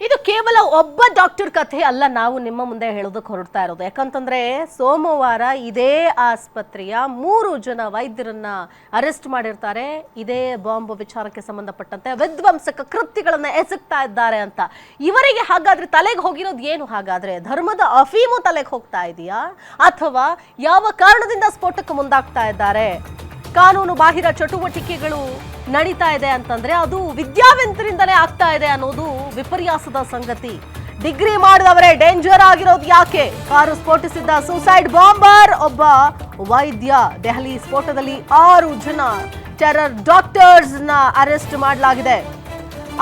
ಇದು ಕೇವಲ ಒಬ್ಬ ಡಾಕ್ಟರ್ ಕಥೆ ಅಲ್ಲ, ನಾವು ನಿಮ್ಮ ಮುಂದೆ ಹೇಳೋದಕ್ಕೆ ಹೊರಡ್ತಾ ಇರೋದು. ಯಾಕಂತಂದ್ರೆ ಸೋಮವಾರ ಇದೇ ಆಸ್ಪತ್ರೆಯ 3 ಜನ ವೈದ್ಯರನ್ನ ಅರೆಸ್ಟ್ ಮಾಡಿರ್ತಾರೆ. ಇದೇ ಬಾಂಬ್ ವಿಚಾರಕ್ಕೆ ಸಂಬಂಧಪಟ್ಟಂತೆ ವಿಧ್ವಂಸಕ ಕೃತ್ಯಗಳನ್ನ ಎಸಗ್ತಾ ಇದ್ದಾರೆ ಅಂತ. ಇವರಿಗೆ ಹಾಗಾದ್ರೆ ತಲೆಗೆ ಹೋಗಿರೋದು ಏನು? ಹಾಗಾದ್ರೆ ಧರ್ಮದ ಅಫೀಮು ತಲೆಗೆ ಹೋಗ್ತಾ ಇದೆಯಾ, ಅಥವಾ ಯಾವ ಕಾರಣದಿಂದ ಸ್ಫೋಟಕ್ಕೆ ಮುಂದಾಗ್ತಾ ಇದ್ದಾರೆ? ಕಾನೂನು ಬಾಹಿರ ಚಟುವಟಿಕೆಗಳು ನಡೀತಾ ಇದೆ ಅಂತಂದ್ರೆ ಅದು ವಿದ್ಯಾವಂತರಿಂದಲೇ ಆಗ್ತಾ ಇದೆ ಅನ್ನೋದು ವಿಪರ್ಯಾಸದ ಸಂಗತಿ. ಡಿಗ್ರಿ ಮಾಡಿದವರೇ ಡೇಂಜರ್ ಆಗಿರೋದು ಯಾಕೆ? ಕಾರು ಸ್ಫೋಟಿಸಿದ್ದ ಸೂಸೈಡ್ ಬಾಂಬರ್ ಒಬ್ಬ ವೈದ್ಯ. ದೆಹಲಿ ಸ್ಫೋಟದಲ್ಲಿ 6 ಜನ ಟೆರರ್ ಡಾಕ್ಟರ್ಸ್ ನ ಅರೆಸ್ಟ್ ಮಾಡಲಾಗಿದೆ.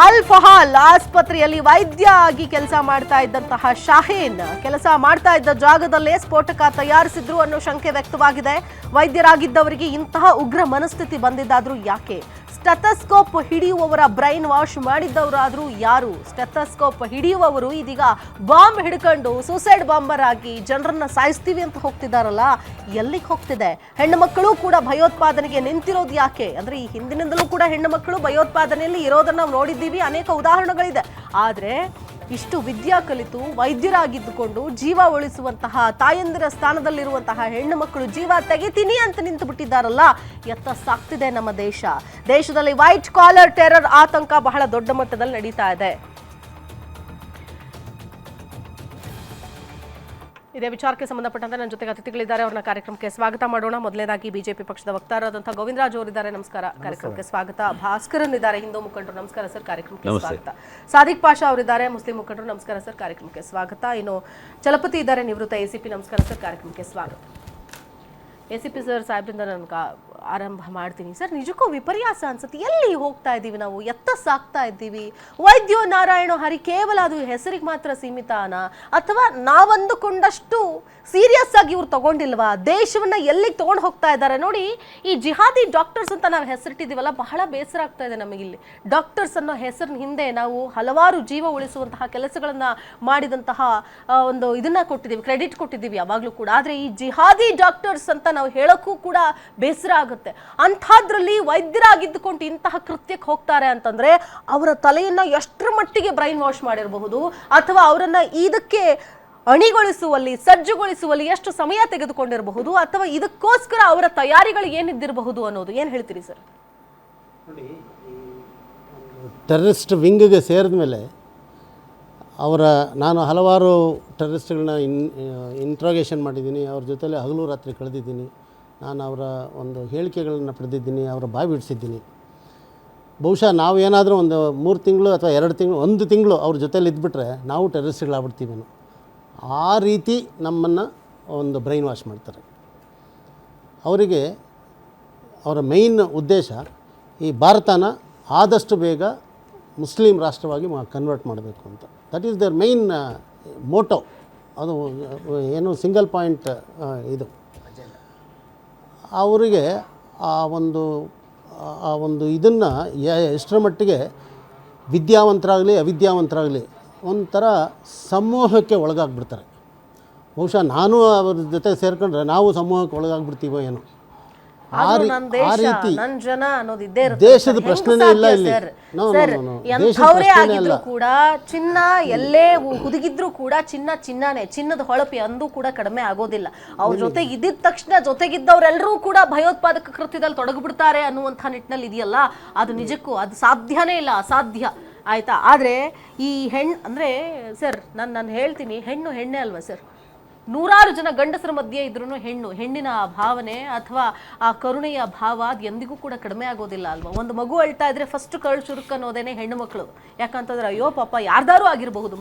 ಅಲ್ ಫಹಾಲ್ ಆಸ್ಪತ್ರೆಯಲ್ಲಿ ವೈದ್ಯ ಆಗಿ ಕೆಲಸ ಮಾಡ್ತಾ ಇದ್ದಂತಹ ಶಾಹೀನ್ ಕೆಲಸ ಮಾಡ್ತಾ ಇದ್ದ ಜಾಗದಲ್ಲೇ ಸ್ಫೋಟಕ ತಯಾರಿಸಿದ್ರು ಅನ್ನೋ ಶಂಕೆ ವ್ಯಕ್ತವಾಗಿದೆ. ವೈದ್ಯರಾಗಿದ್ದವರಿಗೆ ಇಂತಹ ಉಗ್ರ ಮನಸ್ಥಿತಿ ಬಂದಿದ್ದಾದ್ರೂ ಯಾಕೆ? ಸ್ಟೆಥೋಸ್ಕೋಪ್ ಹಿಡಿಯುವವರ ಬ್ರೈನ್ ವಾಶ್ ಮಾಡಿದ್ದವರಾದ್ರೂ ಯಾರು? ಸ್ಟೆಥೋಸ್ಕೋಪ್ ಹಿಡಿಯುವವರು ಇದೀಗ ಬಾಂಬ್ ಹಿಡ್ಕೊಂಡು ಸೂಸೈಡ್ ಬಾಂಬರ್ ಆಗಿ ಜನರನ್ನ ಸಾಯಿಸ್ತೀವಿ ಅಂತ ಹೋಗ್ತಿದಾರಲ್ಲ, ಎಲ್ಲಿಗೆ ಹೋಗ್ತಿದೆ? ಹೆಣ್ಣು ಮಕ್ಕಳು ಕೂಡ ಭಯೋತ್ಪಾದನೆಗೆ ನಿಂತಿರೋದು ಯಾಕೆ? ಅಂದ್ರೆ ಈ ಹಿಂದಿನಿಂದಲೂ ಕೂಡ ಹೆಣ್ಣು ಮಕ್ಕಳು ಭಯೋತ್ಪಾದನೆಯಲ್ಲಿ ಇರೋದನ್ನ ನಾವು ನೋಡಿದ್ದೀವಿ, ಅನೇಕ ಉದಾಹರಣೆಗಳಿದೆ. ಆದ್ರೆ ಇಷ್ಟು ವಿದ್ಯಾ ಕಲಿತು ವೈದ್ಯರಾಗಿದ್ದುಕೊಂಡು ಜೀವ ಉಳಿಸುವಂತಹ ತಾಯಂದಿರ ಸ್ಥಾನದಲ್ಲಿರುವಂತಹ ಹೆಣ್ಣು ಮಕ್ಕಳು ಜೀವ ತೆಗಿತೀನಿ ಅಂತ ನಿಂತು ಬಿಟ್ಟಿದ್ದಾರಲ್ಲ, ಎತ್ತ ಸಾಕ್ತಿದೆ ನಮ್ಮ ದೇಶ. ದೇಶದಲ್ಲಿ ವೈಟ್ ಕಾಲರ್ ಟೆರರ್ ಆತಂಕ ಬಹಳ ದೊಡ್ಡ ಮಟ್ಟದಲ್ಲಿ ನಡೀತಾ ಇದೆ. ಇದೇ ವಿಚಾರಕ್ಕೆ ಸಂಬಂಧಪಟ್ಟಂತೆ ನನ್ನ ಜೊತೆಗೆ ಅತಿಥಿಗಳಿದ್ದಾರೆ, ಅವ್ರನ್ನ ಕಾರ್ಯಕ್ರಮಕ್ಕೆ ಸ್ವಾಗತ ಮಾಡೋಣ. ಮೊದಲನೇದಾಗಿ ಬಿಜೆಪಿ ಪಕ್ಷದ ವಕ್ತಾರರಾದಂತಹ ಗೋವಿಂದರಾಜ್ ಅವರಿದ್ದಾರೆ, ನಮಸ್ಕಾರ, ಕಾರ್ಯಕ್ರಮಕ್ಕೆ ಸ್ವಾಗತ. ಭಾಸ್ಕರನ್ ಇದ್ದಾರೆ, ಹಿಂದೂ ಮುಖಂಡರು, ನಮಸ್ಕಾರ ಸರ್, ಕಾರ್ಯಕ್ರಮಕ್ಕೆ ಸ್ವಾಗತ. ಸಾದಿಕ್ ಪಾಷಾ ಅವರಿದ್ದಾರೆ, ಮುಸ್ಲಿಂ ಮುಖಂಡರು, ನಮಸ್ಕಾರ ಸರ್, ಕಾರ್ಯಕ್ರಮಕ್ಕೆ ಸ್ವಾಗತ. ಇನ್ನು ಚಲಪತಿ ಇದ್ದಾರೆ, ನಿವೃತ್ತ ಎಸಿಪಿ, ನಮಸ್ಕಾರ ಸರ್, ಕಾರ್ಯಕ್ರಮಕ್ಕೆ ಸ್ವಾಗತ. ಎಸಿಪಿ ಸರ್ ಸಾಹೇಬ್ರಿಂದ ನಾನು ಆರಂಭ ಮಾಡ್ತೀನಿ. ಸರ್, ನಿಜಕ್ಕೂ ವಿಪರ್ಯಾಸ ಅನ್ಸುತ್ತೆ. ಎಲ್ಲಿ ಹೋಗ್ತಾ ಇದ್ದೀವಿ ನಾವು? ಎತ್ತ ಸಾಕ್ತಾ ಇದ್ದೀವಿ? ವೈದ್ಯೋ ನಾರಾಯಣ ಹರಿ ಕೇವಲ ಅದು ಹೆಸರಿಗೆ ಮಾತ್ರ ಸೀಮಿತನಾ, ಅಥವಾ ನಾವಂದುಕೊಂಡಷ್ಟು ಸೀರಿಯಸ್ ಆಗಿ ಇವ್ರು ತಗೊಂಡಿಲ್ವಾ? ದೇಶವನ್ನ ಎಲ್ಲಿಗೆ ತಗೊಂಡು ಹೋಗ್ತಾ ಇದ್ದಾರೆ ನೋಡಿ. ಈ ಜಿಹಾದಿ ಡಾಕ್ಟರ್ಸ್ ಅಂತ ನಾವು ಹೆಸರಿಟ್ಟಿದ್ದೀವಲ್ಲ, ಬಹಳ ಬೇಸರ ಆಗ್ತಾ ಇದೆ ನಮಗಿಲ್ಲಿ. ಡಾಕ್ಟರ್ಸ್ ಅನ್ನೋ ಹೆಸರಿನ ಹಿಂದೆ ನಾವು ಹಲವಾರು ಜೀವ ಉಳಿಸುವಂತಹ ಕೆಲಸಗಳನ್ನ ಮಾಡಿದಂತಹ ಒಂದು ಇದನ್ನ ಕೊಟ್ಟಿದ್ದೀವಿ, ಕ್ರೆಡಿಟ್ ಕೊಟ್ಟಿದ್ದೀವಿ ಯಾವಾಗಲೂ ಕೂಡ. ಆದ್ರೆ ಈ ಜಿಹಾದಿ ಡಾಕ್ಟರ್ಸ್ ಅಂತ ನಾವು ಹೇಳೋಕ್ಕೂ ಕೂಡ ಬೇಸರ ಆಗುತ್ತೆ. ಅಂಥದ್ರಲ್ಲಿ ವೈದ್ಯರಾಗಿದ್ದುಕೊಂಡು ಇಂತಹ ಕೃತ್ಯಕ್ಕೆ ಹೋಗ್ತಾರೆ ಅಂತಂದ್ರೆ ಅವರ ತಲೆಯನ್ನ ಎಷ್ಟರ ಮಟ್ಟಿಗೆ ಬ್ರೈನ್ ವಾಶ್ ಮಾಡಿರಬಹುದು, ಅಥವಾ ಅವರನ್ನ ಇದಕ್ಕೆ ಅಣಿಗೊಳಿಸುವಲ್ಲಿ ಸಜ್ಜುಗೊಳಿಸುವಲ್ಲಿ ಎಷ್ಟು ಸಮಯ ತೆಗೆದುಕೊಂಡಿರಬಹುದು, ಅಥವಾ ಇದಕ್ಕೋಸ್ಕರ ಅವರ ತಯಾರಿಗಳು ಏನಿದ್ದಿರಬಹುದು ಅನ್ನೋದು ಏನು ಹೇಳ್ತೀರಿ ಸರ್? ನೋಡಿ, ಟೆರರಿಸ್ಟ್ ವಿಂಗ್ಗೆ ಸೇರಿದ ಮೇಲೆ ನಾನು ಹಲವಾರು ಟೆರರಿಸ್ಟ್ಗಳನ್ನ ಇಂಟ್ರೋಗೇಷನ್ ಮಾಡಿದ್ದೀನಿ, ಅವ್ರ ಜೊತೆಲೆ ಹಗಲು ರಾತ್ರಿ ಕಳೆದಿದ್ದೀನಿ. ನಾನು ಅವರ ಒಂದು ಹೇಳಿಕೆಗಳನ್ನು ಪಡೆದಿದ್ದೀನಿ, ಅವರ ಬಾಯಿ ಬಿಡಿಸಿದ್ದೀನಿ. ಬಹುಶಃ ನಾವು ಏನಾದರೂ ಒಂದು 3 ತಿಂಗಳು ಅಥವಾ 2 ತಿಂಗಳು 1 ತಿಂಗಳು ಅವ್ರ ಜೊತೆಲಿ ಇದ್ಬಿಟ್ರೆ ನಾವು ಟೆರರಿಸ್ಟ್ಗಳಾಗ್ಬಿಡ್ತೀವೇನೋ, ಆ ರೀತಿ ನಮ್ಮನ್ನು ಒಂದು ಬ್ರೈನ್ ವಾಶ್ ಮಾಡ್ತಾರೆ. ಅವರಿಗೆ ಅವರ ಮೇಯ್ನ್ ಉದ್ದೇಶ ಈ ಭಾರತನ ಆದಷ್ಟು ಬೇಗ ಮುಸ್ಲಿಂ ರಾಷ್ಟ್ರವಾಗಿ ಕನ್ವರ್ಟ್ ಮಾಡಬೇಕು ಅಂತ. That is their main motto. ಅದು ಏನು ಸಿಂಗಲ್ ಪಾಯಿಂಟ್ ಇದು. ಅವರಿಗೆ ಆ ಒಂದು ಇದನ್ನು ಎಷ್ಟರ ಮಟ್ಟಿಗೆ ವಿದ್ಯಾವಂತರಾಗಲಿ ಅವಿದ್ಯಾವಂತರಾಗಲಿ ಒಂಥರ ಸಮೂಹಕ್ಕೆ ಒಳಗಾಗ್ಬಿಡ್ತಾರೆ. ಬಹುಶಃ ನಾನು ಅವ್ರ ಜೊತೆ ಸೇರ್ಕೊಂಡ್ರೆ ನಾವು ಸಮೂಹಕ್ಕೆ ಒಳಗಾಗ್ಬಿಡ್ತೀವೋ ಏನೋ, ಆ ರೀತಿ. ದೇಶದ ಪ್ರಶ್ನೆನೇ ಇಲ್ಲ ಇಲ್ಲಿ. ಎಂಥವರೇ ಆಗಿದ್ರು ಕೂಡ, ಚಿನ್ನ ಎಲ್ಲೇ ಹುದುಗಿದ್ರು ಕೂಡ ಚಿನ್ನನೇ, ಚಿನ್ನದ ಹೊಳಪಿ ಅಂದೂ ಕೂಡ ಕಡಿಮೆ ಆಗೋದಿಲ್ಲ. ಅವ್ರ ಜೊತೆ ಇದ್ದಿದ ತಕ್ಷಣ ಜೊತೆಗಿದ್ದವರೆಲ್ಲರೂ ಕೂಡ ಭಯೋತ್ಪಾದಕ ಕೃತ್ಯದಲ್ಲಿ ತೊಡಗಿಬಿಡ್ತಾರೆ ಅನ್ನುವಂಥ ನಿಟ್ಟಿನಲ್ಲಿ ಇದೆಯಲ್ಲ, ಅದು ನಿಜಕ್ಕೂ ಅದು ಸಾಧ್ಯನೇ ಇಲ್ಲ, ಅಸಾಧ್ಯ. ಆಯ್ತಾ? ಆದ್ರೆ ಈ ಅಂದ್ರೆ ಸರ್, ನಾನು ಹೇಳ್ತೀನಿ, ಹೆಣ್ಣು ಹೆಣ್ಣೆ ಅಲ್ವಾ ಸರ್? 100 ಜನ ಗಂಡಸರ ಮಧ್ಯೆ ಇದ್ರೂ ಹೆಣ್ಣಿನ ಭಾವನೆ ಅಥವಾ ಆ ಕರುಣೆಯ ಭಾವ ಅದು ಎಂದಿಗೂ ಕೂಡ ಕಡಿಮೆ ಆಗೋದಿಲ್ಲ ಅಲ್ವಾ? ಒಂದು ಮಗು ಅಳ್ತಾ ಇದ್ರೆ ಫಸ್ಟ್ ಕರ್ಳು ಚುರುಕ್ ಅನ್ನೋದೇನೆ ಹೆಣ್ಣು ಮಕ್ಕಳು. ಯಾಕಂತಂದ್ರೆ ಅಯ್ಯೋ ಪಾಪ ಯಾರ್ದಾರು ಆಗಿರಬಹುದು,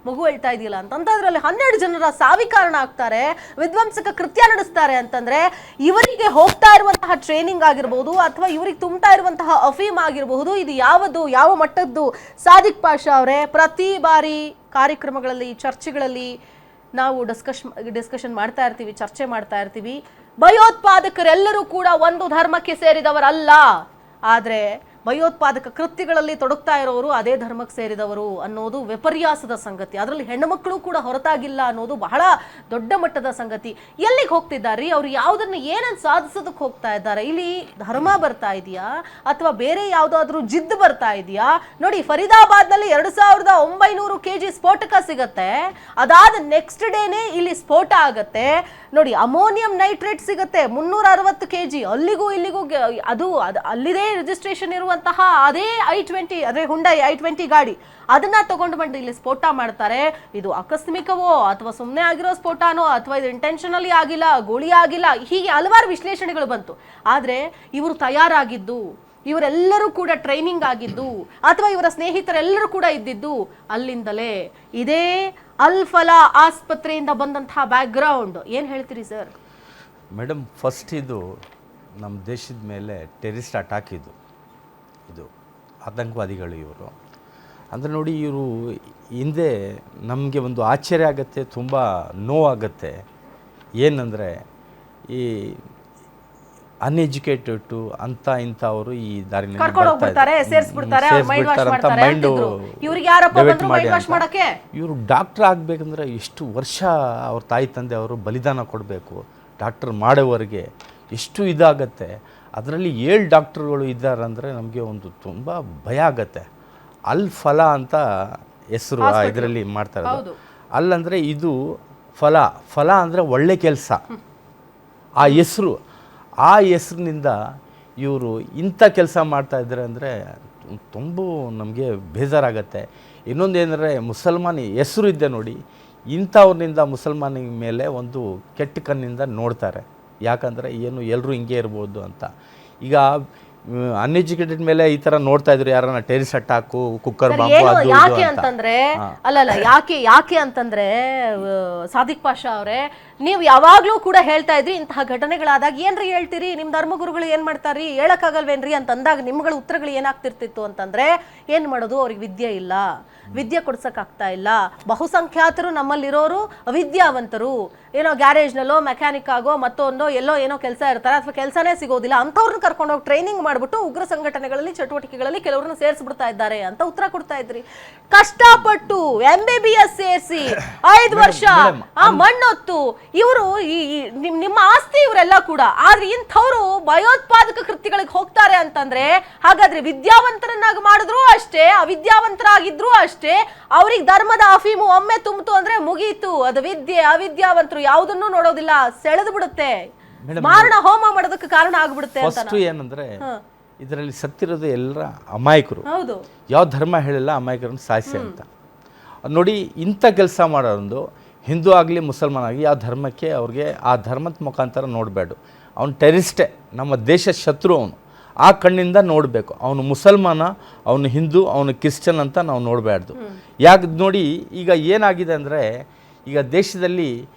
ಮಗು ಅಳ್ತಾ ಇದೆಯಲ್ಲ ಅಂತಂದ್ರಲ್ಲಿ 12 ಜನರ ಸಾವಿ ಕಾರಣ ಆಗ್ತಾರೆ, ವಿಧ್ವಂಸಕ ಕೃತ್ಯ ನಡೆಸ್ತಾರೆ ಅಂತಂದ್ರೆ ಇವರಿಗೆ ಹೋಗ್ತಾ ಇರುವಂತಹ ಟ್ರೈನಿಂಗ್ ಆಗಿರ್ಬೋದು, ಅಥವಾ ಇವರಿಗೆ ತುಂಬ್ತಾ ಇರುವಂತಹ ಅಫೀಮ್ ಆಗಿರಬಹುದು, ಇದು ಯಾವ ಮಟ್ಟದ್ದು? ಸಾದಿಕ್ ಪಾಷಾ ಅವರೇ, ಪ್ರತಿ ಬಾರಿ ಕಾರ್ಯಕ್ರಮಗಳಲ್ಲಿ ಚರ್ಚೆಗಳಲ್ಲಿ ನಾವು ಡಿಸ್ಕಷನ್ ಮಾಡ್ತಾ ಇರ್ತೀವಿ, ಚರ್ಚೆ ಮಾಡ್ತಾ ಇರ್ತೀವಿ. ಭಯೋತ್ಪಾದಕರೆಲ್ಲರೂ ಕೂಡ ಒಂದು ಧರ್ಮಕ್ಕೆ ಸೇರಿದವರಲ್ಲ. ಆದ್ರೆ ಭಯೋತ್ಪಾದಕ ಕೃತ್ಯಗಳಲ್ಲಿ ತೊಡಗ್ತಾ ಇರೋರು ಅದೇ ಧರ್ಮಕ್ಕೆ ಸೇರಿದವರು ಅನ್ನೋದು ವಿಪರ್ಯಾಸದ ಸಂಗತಿ. ಅದರಲ್ಲಿ ಹೆಣ್ಣು ಮಕ್ಕಳು ಕೂಡ ಹೊರತಾಗಿಲ್ಲ ಅನ್ನೋದು ಬಹಳ ದೊಡ್ಡ ಮಟ್ಟದ ಸಂಗತಿ. ಎಲ್ಲಿಗೆ ಹೋಗ್ತಿದ್ದಾರೆ ಅವ್ರು? ಯಾವುದನ್ನ ಏನನ್ನು ಸಾಧಿಸೋದಕ್ಕೆ ಹೋಗ್ತಾ ಇದ್ದಾರೆ? ಇಲ್ಲಿ ಧರ್ಮ ಬರ್ತಾ ಇದೆಯಾ ಅಥವಾ ಬೇರೆ ಯಾವುದಾದ್ರೂ ಜಿದ್ದು ಬರ್ತಾ ಇದೆಯಾ? ನೋಡಿ, ಫರೀದಾಬಾದ್ ನಲ್ಲಿ 2900 kg ಸ್ಫೋಟಕ ಸಿಗತ್ತೆ. ಅದಾದ ನೆಕ್ಸ್ಟ್ ಡೇನೆ ಇಲ್ಲಿ ಸ್ಫೋಟ ಆಗತ್ತೆ. ನೋಡಿ, ಅಮೋನಿಯಂ ನೈಟ್ರೇಟ್ ಸಿಗತ್ತೆ 360 kg. ಅಲ್ಲಿಗೂ ಇಲ್ಲಿಗೂ ಅದು ಅಲ್ಲಿದೆ ರಿಜಿಸ್ಟ್ರೇಷನ್ ಇರುವಂತಹ ಅದೇ i20 ಅದೇ ಹುಂಡೈ i20 ಗಾಡಿ, ಅದನ್ನ ತಗೊಂಡು ಬಂದು ಇಲ್ಲಿ ಸ್ಫೋಟ ಮಾಡ್ತಾರೆ. ಇದು ಆಕಸ್ಮಿಕವೋ ಅಥವಾ ಸುಮ್ಮನೆ ಆಗಿರೋ ಸ್ಫೋಟನೋ ಅಥವಾ ಇದು ಇಂಟೆನ್ಷನಲಿ ಆಗಿಲ್ಲ, ಗೋಳಿ ಆಗಿಲ್ಲ, ಹೀಗೆ ಹಲವಾರು ವಿಶ್ಲೇಷಣೆಗಳು ಬಂತು. ಆದ್ರೆ ಇವರು ತಯಾರಾಗಿದ್ದು, ಇವರೆಲ್ಲರೂ ಕೂಡ ಟ್ರೈನಿಂಗ್ ಆಗಿದ್ದು ಅಥವಾ ಇವರ ಸ್ನೇಹಿತರೆಲ್ಲರೂ ಕೂಡ ಇದ್ದಿದ್ದು ಅಲ್ಲಿಂದಲೇ. ಇದೇ ಅಲ್ ಫಲಾ ಆಸ್ಪತ್ರೆಯಿಂದ ಬಂದಂತಹ ಬ್ಯಾಕ್ ಗ್ರೌಂಡ್. ಏನು ಹೇಳ್ತೀರಿ ಸರ್? ಮೇಡಮ್, ಫಸ್ಟ್ ಇದು ನಮ್ಮ ದೇಶದ ಮೇಲೆ ಟೆರರಿಸ್ಟ್ ಅಟ್ಯಾಕ್ ಇದು ಆತಂಕವಾದಿಗಳು ಇವರು. ಅಂದರೆ ನೋಡಿ, ಇವರು ಹಿಂದೆ ನಮಗೆ ಒಂದು ಆಶ್ಚರ್ಯ ಆಗುತ್ತೆ, ತುಂಬ ನೋವಾಗುತ್ತೆ. ಏನಂದರೆ ಈ ಅನ್ಎಜುಕೇಟೆಡ್ ಅಂತ ಇಂಥವರು ಈ ದಾರಿನಲ್ಲಿ ಇವರು ಡಾಕ್ಟರ್ ಆಗಬೇಕಂದ್ರೆ ಎಷ್ಟು ವರ್ಷ ಅವ್ರ ತಾಯಿ ತಂದೆ ಅವರು ಬಲಿದಾನ ಕೊಡಬೇಕು. ಡಾಕ್ಟರ್ ಮಾಡೋವರೆಗೆ ಎಷ್ಟು ಇದಾಗತ್ತೆ. ಅದರಲ್ಲಿ 7 ಡಾಕ್ಟರ್ಗಳು ಇದ್ದಾರೆ ಅಂದರೆ ನಮಗೆ ಒಂದು ತುಂಬ ಭಯ ಆಗತ್ತೆ. ಅಲ್ ಫಲಾ ಅಂತ ಹೆಸರು ಇದರಲ್ಲಿ ಮಾಡ್ತಾರೆ. ಅಲ್ಲಂದರೆ ಇದು ಫಲ ಅಂದರೆ ಒಳ್ಳೆ ಕೆಲಸ. ಆ ಹೆಸರು, ಆ ಹೆಸರಿನಿಂದ ಇವರು ಇಂಥ ಕೆಲಸ ಮಾಡ್ತಾಯಿದ್ದಾರೆ ಅಂದರೆ ತುಂಬ ನಮಗೆ ಬೇಜಾರಾಗತ್ತೆ. ಇನ್ನೊಂದೇನೆಂದರೆ ಮುಸಲ್ಮಾನಿ ಹೆಸರು ಇದ್ದೆ ನೋಡಿ, ಇಂಥವ್ರನಿಂದ ಮುಸಲ್ಮಾನಿನ ಮೇಲೆ ಒಂದು ಕೆಟ್ಟ ಕಣ್ಣಿಂದ ನೋಡ್ತಾರೆ. ಯಾಕಂದರೆ ಏನು ಎಲ್ಲರೂ ಹಿಂಗೆ ಇರ್ಬೋದು ಅಂತ. ಈಗ ಅನ್ಎಜುಕೇಟೆಡ್ ಮೇಲೆ ಈ ತರ ನೋಡ್ತಾ ಇದ್ರು, ಯಾರನ್ನ ಟೆರಿಸ್ ಅಟ್ಯಾಕು, ಕುಕ್ಕರ್ ಬಾಂಬು. ಯಾಕೆ ಅಂತಂದ್ರೆ ಯಾಕೆ ಅಂತಂದ್ರೆ ಸಾದಿಕ್ ಪಾಷಾ ಅವರೇ, ನೀವು ಯಾವಾಗ್ಲೂ ಕೂಡ ಹೇಳ್ತಾ ಇದ್ರಿ ಇಂತಹ ಘಟನೆಗಳಾದಾಗ ಏನ್ರಿ ಹೇಳ್ತೀರಿ, ನಿಮ್ ಧರ್ಮಗುರುಗಳು ಏನ್ ಮಾಡ್ತಾರ್ರಿ, ಹೇಳಕ್ಕಾಗಲ್ವೇನ್ರಿ ಅಂತ ಅಂದಾಗ ನಿಮ್ಗಳ ಉತ್ತರಗಳು ಏನಾಗ್ತಿರ್ತಿತ್ತು ಅಂತಂದ್ರೆ, ಏನ್ ಮಾಡೋದು, ಅವ್ರಿಗೆ ವಿದ್ಯೆ ಇಲ್ಲ, ವಿದ್ಯೆ ಕೊಡ್ಸಕ್ ಆಗ್ತಾ ಇಲ್ಲ. ಬಹುಸಂಖ್ಯಾತರು ನಮ್ಮಲ್ಲಿರೋರು ಅವಿದ್ಯಾವಂತರು, ಏನೋ ಗ್ಯಾರೇಜ್ನಲ್ಲೋ ಮೆಕ್ಯಾನಿಕ್ ಆಗೋ ಮತ್ತೊಂದೋ ಎಲ್ಲೋ ಏನೋ ಕೆಲಸ ಇರ್ತಾರೆ ಅಥವಾ ಕೆಲಸನೇ ಸಿಗೋದಿಲ್ಲ, ಅಂಥವ್ರನ್ನ ಕರ್ಕೊಂಡೋಗಿ ಟ್ರೈನಿಂಗ್ ಮಾಡ್ಬಿಟ್ಟು ಉಗ್ರ ಸಂಘಟನೆಗಳಲ್ಲಿ ಚಟುವಟಿಕೆಗಳಲ್ಲಿ ಕೆಲವ್ರನ್ನ ಸೇರಿಸ್ಬಿಡ್ತಾ ಇದ್ದಾರೆ ಅಂತ ಉತ್ತರ ಕೊಡ್ತಾ ಇದ್ರಿ. ಕಷ್ಟಪಟ್ಟು MBBS ಸೇರಿಸಿ 5 ವರ್ಷ ಆ ಮಣ್ಣೊತ್ತು ಇವರು ನಿಮ್ಮ ಆಸ್ತಿ ಇವರೆಲ್ಲ ಕೂಡ. ಆದ್ರೆ ಇಂಥವ್ರು ಭಯೋತ್ಪಾದಕ ಕೃತ್ಯಗಳಿಗೆ ಹೋಗ್ತಾರೆ ಅಂತಂದ್ರೆ ಹಾಗಾದ್ರೆ ವಿದ್ಯಾವಂತರನ್ನಾಗಿ ಮಾಡಿದ್ರು ಅಷ್ಟೇ, ಅವಿದ್ಯಾವಂತರಾಗಿದ್ರು ಅಷ್ಟೇ, ಅವ್ರಿಗೆ ಧರ್ಮದ ಅಫೀಮು ಒಮ್ಮೆ ತುಂಬಿತು ಅಂದ್ರೆ ಮುಗೀತು. ಅದು ವಿದ್ಯೆ ಅವಿದ್ಯಾವಂತರು ಯಾವುದನ್ನು ನೋಡೋದಿಲ್ಲ, ಸೆಳೆದು ಬಿಡುತ್ತೆ, ಮಾರಣ ಹೋಮ ಮಾಡೋದಕ್ಕೆ ಕಾರಣ ಆಗ್ಬಿಡುತ್ತೆ. ಫಸ್ಟ್ ಏನಂದ್ರೆ ಇದರಲ್ಲಿ ಸತ್ತಿರೋದು ಎಲ್ಲರ ಅಮಾಯಕರು. ಹೌದು, ಯಾವ ಧರ್ಮ ಹೇಳಿಲ್ಲ ಅಮಾಯಕರನ್ನು ಸಾಯಿಸಿ ಅಂತ. ನೋಡಿ, ಇಂಥ ಕೆಲಸ ಮಾಡೋದು ಹಿಂದೂ ಆಗಲಿ ಮುಸಲ್ಮಾನ್ ಆಗಲಿ ಯಾವ ಧರ್ಮಕ್ಕೆ ಅವ್ರಿಗೆ ಆ ಧರ್ಮದ ಮುಖಾಂತರ ನೋಡಬೇಡ. ಅವನು ಟೆರಿಸ್ಟೇ, ನಮ್ಮ ದೇಶ ಶತ್ರು. ಅವನು ಆ ಕಣ್ಣಿಂದ ನೋಡಬೇಕು. ಅವನು ಮುಸಲ್ಮಾನ, ಅವನು ಹಿಂದೂ, ಅವನು ಕ್ರಿಶ್ಚಿಯನ್ ಅಂತ ನಾವು ನೋಡಬಾರ್ದು. ಯಾಕೆ ನೋಡಿ, ಈಗ ಏನಾಗಿದೆ ಅಂದರೆ, ಈಗ ದೇಶದಲ್ಲಿ